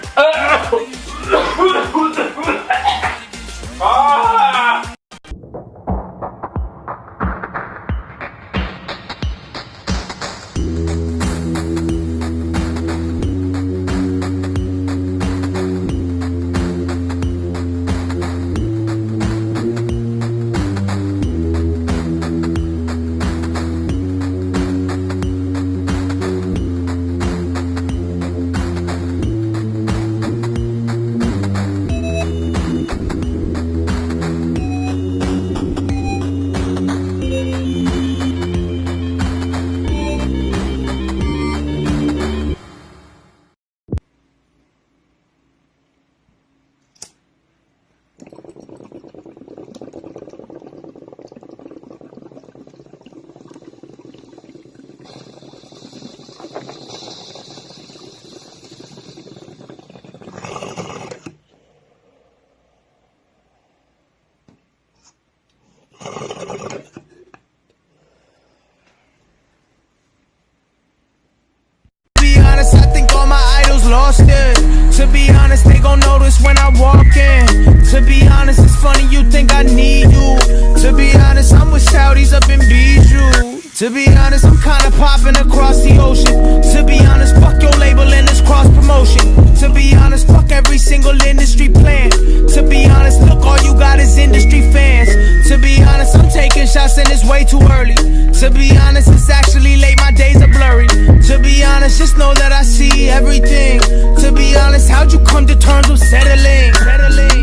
I think all my idols lost it. To be honest, they gon' notice when I walk in. To be honest, it's funny you think I need you. To be honest, I'm with Saudis up in Bijou. To be honest, I'm kinda popping across the ocean. To be honest, fuck your label and this cross promotion. To be honest, fuck every single industry plan. To be honest, look, all you got is industry fans. To be honest, I'm taking shots and it's way too early. To be honest, it's actually late, my days are blurry. To be honest, just know that I see everything. To be honest, how'd you come to terms with settling?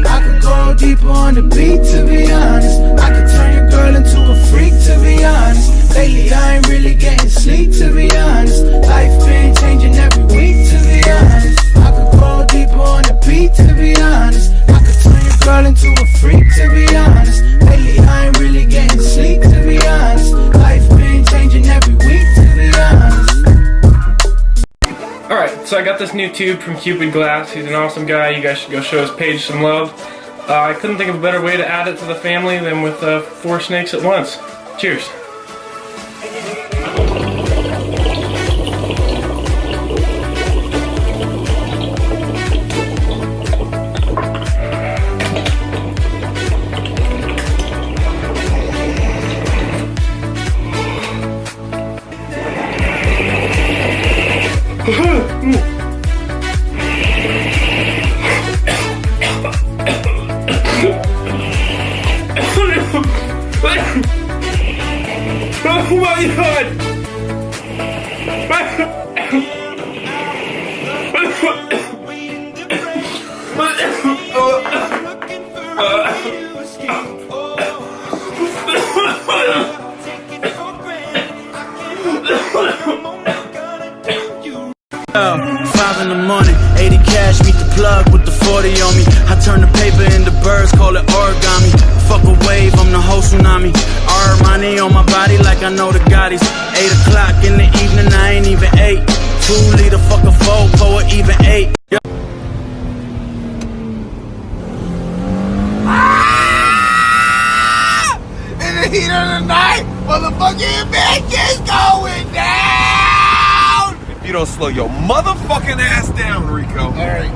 I could go deeper on the beat, to be honest. I could turn your girl into a freak, to be honest. Lately I ain't really getting sleep, to be honest. Life been changing every week, to be honest. I could go deeper on the beat, to be honest. I could turn your girl into a freak, to be honest. Lately I ain't really getting sleep, to be honest. Life been changing every week, to be honest. Alright, so I got this new tube from Cupid Glass. He's an awesome guy. You guys should go show his page some love. I couldn't think of a better way to add it to the family than with 4 snakes at once. Cheers. Oh my god! $5 in the morning, 80 cash, meet the plug with the 40 on me. I turn the paper into birds, call it origami. Fuck a wave, I'm the whole tsunami. Armani on my body like I know the Gottis. 8 o'clock in the evening, I ain't even 8. 2 liter, fuck a 4, or even 8. Yeah. In the heat of the night, motherfucking bitch is going down! If you don't slow your motherfucking ass down, Rico. Alright.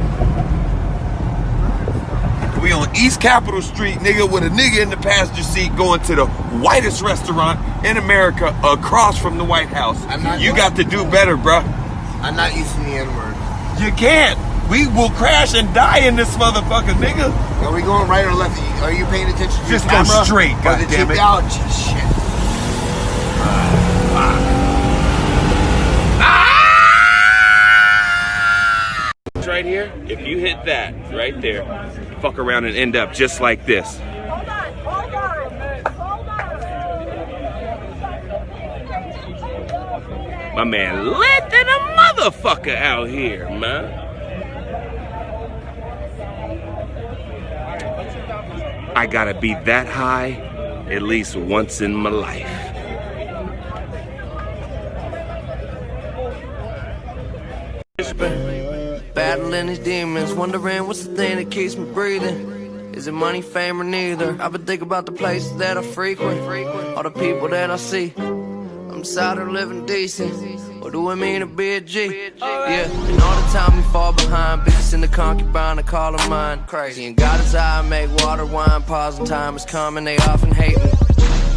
We on East Capitol Street, nigga, with a nigga in the passenger seat going to the whitest restaurant in America across from the White House. You got to do better, bruh. I'm not using the N-word. You can't. We will crash and die in this motherfucker, nigga. Are we going right or left? Are you paying attention to Just your camera? go straight, goddammit. Shit. Right here, if you hit that right there, fuck around and end up just like this. My man lit than a motherfucker out here, man. I gotta be that high at least once in my life. Battling these demons, wondering what's the thing that keeps me breathing. Is it money, fame, or neither? I've been thinking about the places that I frequent, all the people that I see. I'm tired of living decent. What do it mean to be a G? Yeah, and all the time we fall behind. Bitches in the concubine, I call them mine. Crazy, and God is I make water, wine, pause, and time is coming. They often hate me.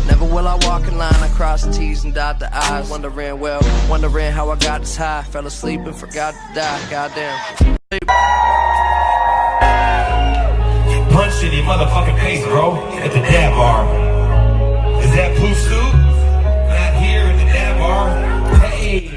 Never will I walk in line, I cross the T's and dot the I's. Wondering how I got this high. Fell asleep and forgot to die, goddamn. Punch City motherfucking pace, bro, at the dab bar. Is that Blue Suit? Not here at the dab bar. Hey.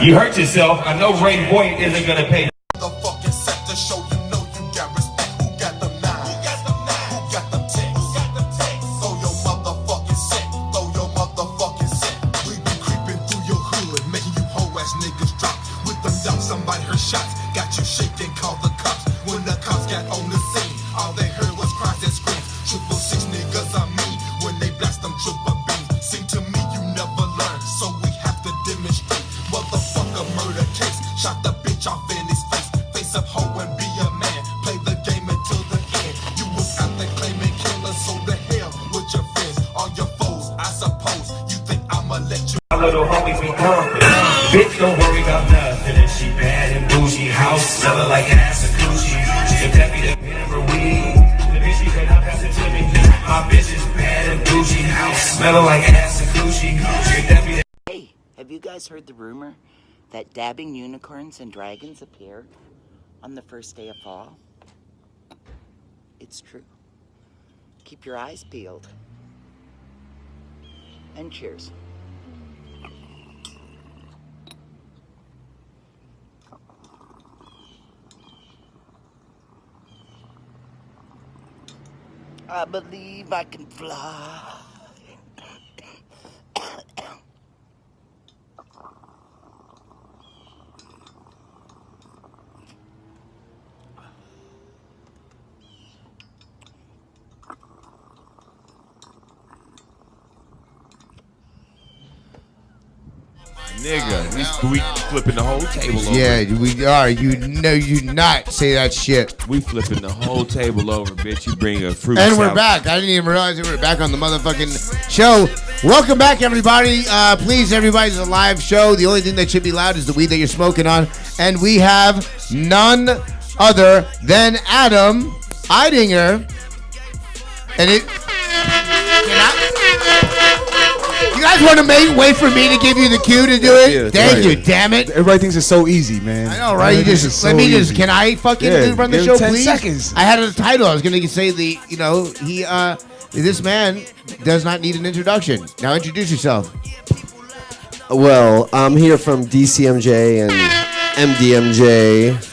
You hurt yourself. I know Ray Boyd isn't gonna pay. Motherfucking set to show you know you got respect. Who got them nine? Who got them nine? Who got them ticks? Who got them ticks? Throw your motherfucking set. Throw your motherfucking set. We be creeping through your hood, making you hoe ass niggas drop. With them dumb somebody heard shots. Got you shaking, call the cops. When the cops got on the scene, all they heard was cries and screams. 666 niggas I mean, when they blast them triple beams. Seem to me you never learn, so we have to demonstrate. Motherfucker murder case, shot the bitch off in his face. Face up hoe and be a man, play the game until the end. You was out there claiming killer, so the hell with your friends, all your foes, I suppose. You think I'ma let you? My little homies be confident. Bitch, don't worry about nothing. And she bad and bougie, house smelling like ass and coochie. If that be the hammer weed, the bitch you could not pass it to me. My bitch is bad and bougie, house smelling like ass and coochie. If that be the Hey, have you guys heard the rumor that dabbing unicorns and dragons appear on the first day of fall? It's true. Keep your eyes peeled. And cheers. I believe I can fly. Nigga, we flipping the whole table over. Yeah, we are. You know you not say that shit. We flipping the whole table over, bitch. You bring a fruit And salad. we're back. I didn't even realize that we were back on the motherfucking show. Welcome back, everybody. Please, everybody, it's a live show. The only thing that should be loud is the weed that you're smoking on. And we have none other than Adam Eidinger. And it... You guys want to wait for me to give you the cue to do it? Yeah, Thank right. you, damn it. Everybody thinks it's so easy, man. I know, right? You just let me just. Can I fucking run the give show, 10 please? seconds. I had a title. I was gonna say this man does not need an introduction. Now introduce yourself. Well, I'm here from DCMJ and MDMJ.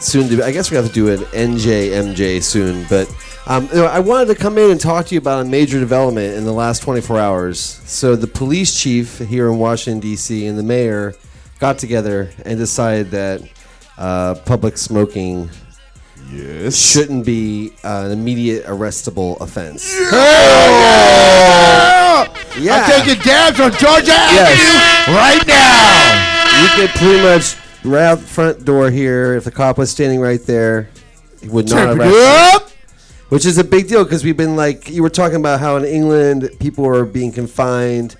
Soon to be, I guess we have to do an NJMJ soon, but I wanted to come in and talk to you about a major development in the last 24 hours. So the police chief here in Washington, D.C. and the mayor got together and decided that public smoking shouldn't be an immediate arrestable offense. Yeah. I'm taking dabs on Georgia Avenue right now. You could pretty much right out the front door here. If the cop was standing right there, he would not arrest you. Which is a big deal because we've been you were talking about how in England people are being confined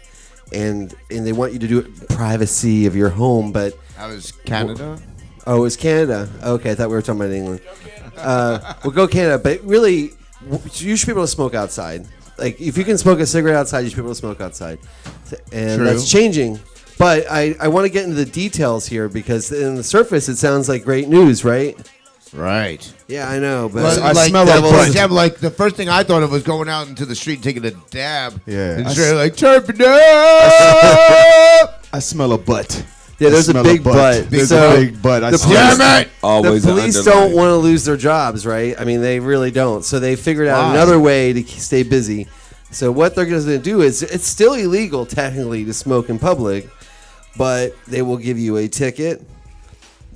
and they want you to do it in privacy of your home, but that was Canada. Oh, it was Canada. Okay, I thought we were talking about England. We'll go Canada, but really, you should be able to smoke outside. Like if you can smoke a cigarette outside, you should be able to smoke outside, and True. that's changing. But I want to get into the details here because in the surface it sounds like great news, right? Right. Yeah, I know, but I smell for example, like the first thing I thought of was going out into the street and taking a dab. Yeah. And straight like turp it up. I smell a butt. Yeah, there's a big butt. There's So, a big butt. I the smell police- it. Always the an police underline. don't want to lose their jobs, right? I mean, they really don't. So they figured out Why? another way to stay busy. So what they're going to do is it's still illegal technically to smoke in public, but they will give you a ticket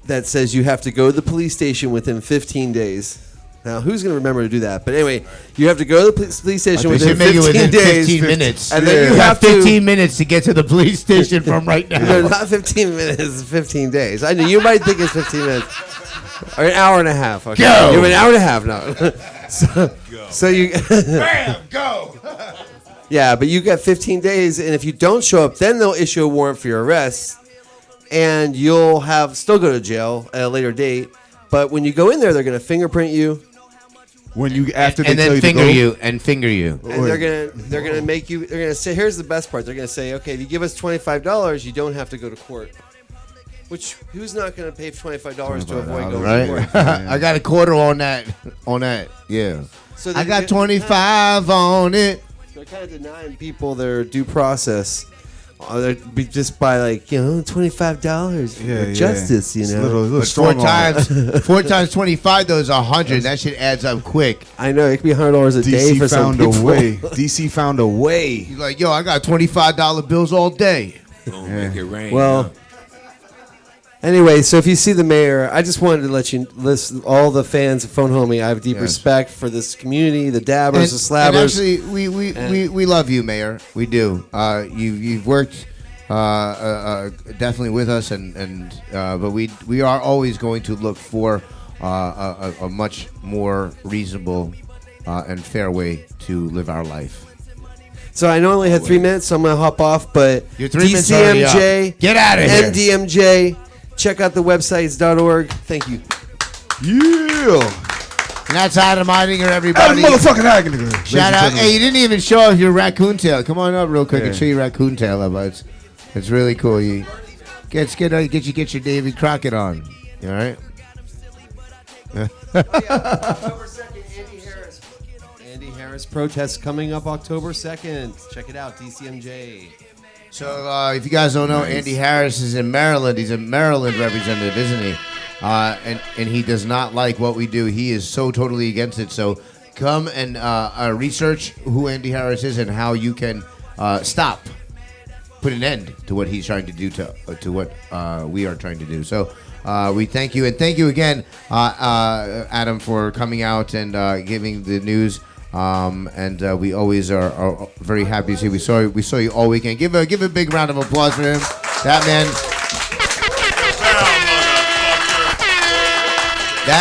that says you have to go to the police station within 15 days. Now, who's going to remember to do that? But anyway, you have to go to the police station They within should make it 15 within days. 15 minutes. And then You you have have 15 minutes to get to the police station from right now. No, not 15 minutes, it's 15 days. I know you might think it's 15 minutes. Or an hour and a half. Okay. Go! You have an hour and a half now. So you Bam! Go! Yeah, but you got 15 days, and if you don't show up, then they'll issue a warrant for your arrest, and you'll still go to jail at a later date. But when you go in there, they're going to fingerprint you. When you after and they tell then you finger to go, you and finger you. And they're gonna make you. They're gonna say, here's the best part. They're gonna say, okay, if you give us $25, you don't have to go to court. Which who's not gonna pay $25 to avoid going to court? I got a quarter on that. Yeah. So I got 25 on it. They're kind of denying people their due process. Just by $25 for justice, It's you know. little But strong on it. 4 times 25 though is 100. That shit adds up quick. I know it could be $100 a day for some people. DC found a way. He's like, yo, I got $25 bills all day. Don't make it rain. Well, anyway, so if you see the mayor, I just wanted to let you list all the fans of Phone Homie. I have deep respect for this community, the dabbers, the slabbers. And actually, we love you, Mayor. We do. You've worked definitely with us, but we are always going to look for a much more reasonable and fair way to live our life. So I only had 3 minutes, so I'm going to hop off, but Your 3 minutes already up. Get out of here. MDMJ. Check out the websites .org. Thank you. Yeah. And that's Adam Eidinger, everybody. Adam motherfucking Eidinger. Shout out. Hey, you didn't even show off your raccoon tail. Come on up real quick and show your raccoon tail up. It's really cool. You get your David Crockett on. You all right? October 2nd, Andy Harris. Andy Harris protest coming up October 2nd. Check it out, DCMJ. So if you guys don't know, Andy Harris is in Maryland. He's a Maryland representative, isn't he? And he does not like what we do. He is so totally against it. So come and research who Andy Harris is and how you can put an end to what he's trying to do to what we are trying to do. So we thank you, and thank you again, Adam, for coming out and giving the news. And we always are very happy to see. We saw you all weekend. Give a big round of applause for him. That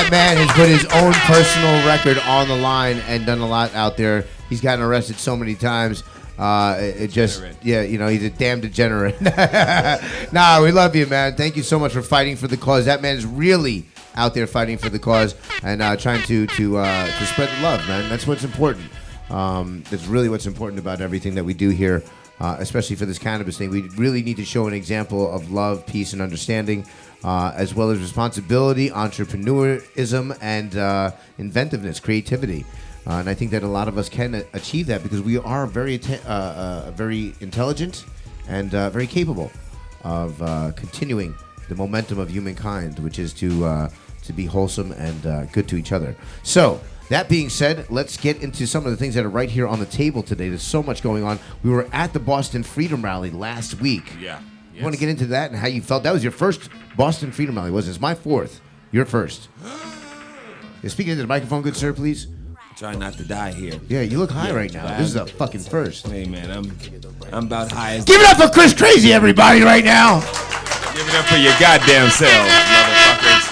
man has put his own personal record on the line and done a lot out there. He's gotten arrested so many times. He's a damn degenerate. Nah, we love you, man. Thank you so much for fighting for the cause. That man's really out there fighting for the cause and trying to spread the love, man. That's what's important. That's really what's important about everything that we do here, especially for this cannabis thing. We really need to show an example of love, peace, and understanding, as well as responsibility, entrepreneurism, and inventiveness, creativity. And I think that a lot of us can achieve that because we are very intelligent and very capable of continuing the momentum of humankind, which is to be wholesome and good to each other. So, that being said, let's get into some of the things that are right here on the table today. There's so much going on. We were at the Boston Freedom Rally last week. Yeah. You want to get into that and how you felt? That was your first Boston Freedom Rally, wasn't it? It's my fourth. Your first. Speaking into the microphone, good sir, please. Try not to die here. Yeah, you look high right now. This is a fucking first. Hey, man, I'm about high as... Give it up for Chris Crazy, everybody, right now. Give it up for your goddamn selves, motherfuckers.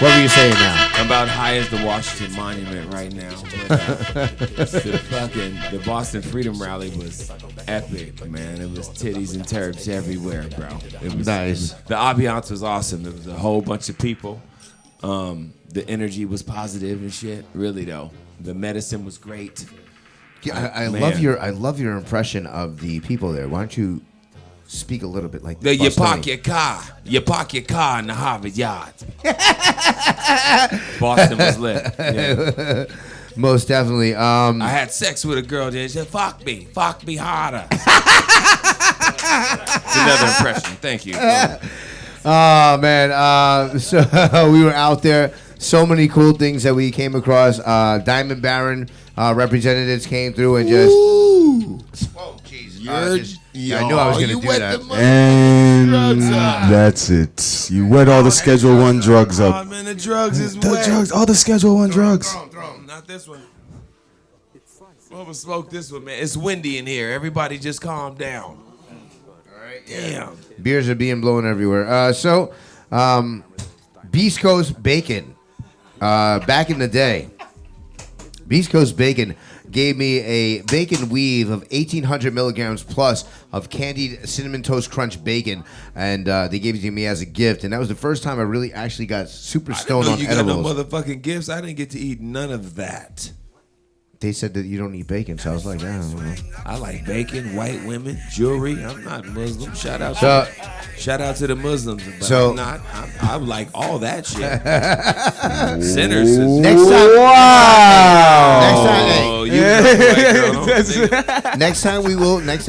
What were you saying now? I'm about high as the Washington Monument right now. But, the Boston Freedom Rally was epic, man. It was titties and turps everywhere, bro. It was nice. The ambiance was awesome. There was a whole bunch of people. The energy was positive and shit. Really though, the medicine was great. Yeah, I love your impression of the people there. Why don't you speak a little bit like that? You park your car in the Harvard Yard. Boston was lit. Yeah. Most definitely. I had sex with a girl there. She said, fuck me harder. Another impression. Thank you. Oh man, so we were out there. So many cool things that we came across. Diamond Baron representatives came through and just. Oh, jeez. I knew I was going to do that. And that's it. You wet all the Schedule 1 drugs up. Oh, man, the drugs is the wet. Drugs, all the Schedule 1 drugs. Throw 'em. Not this one. Smoke this one, man. It's windy in here. Everybody just calm down. All right. Damn. Beers are being blown everywhere. Beast Coast Bacon. Back in the day, Beast Coast Bacon gave me a bacon weave of 1,800 milligrams plus of candied cinnamon toast crunch bacon, and they gave it to me as a gift. And that was the first time I really actually got super stoned on you edibles. got no motherfucking gifts. I didn't get to eat none of that. They said that you don't eat bacon, so I was like, I don't know. I like bacon, white women, jewelry. I'm not Muslim. Shout out to the Muslims. But So- I'm not. I like all that shit. Sinners. Next time. Wow. Next time. Oh, you know, white girl, don't think- Next time we will. Next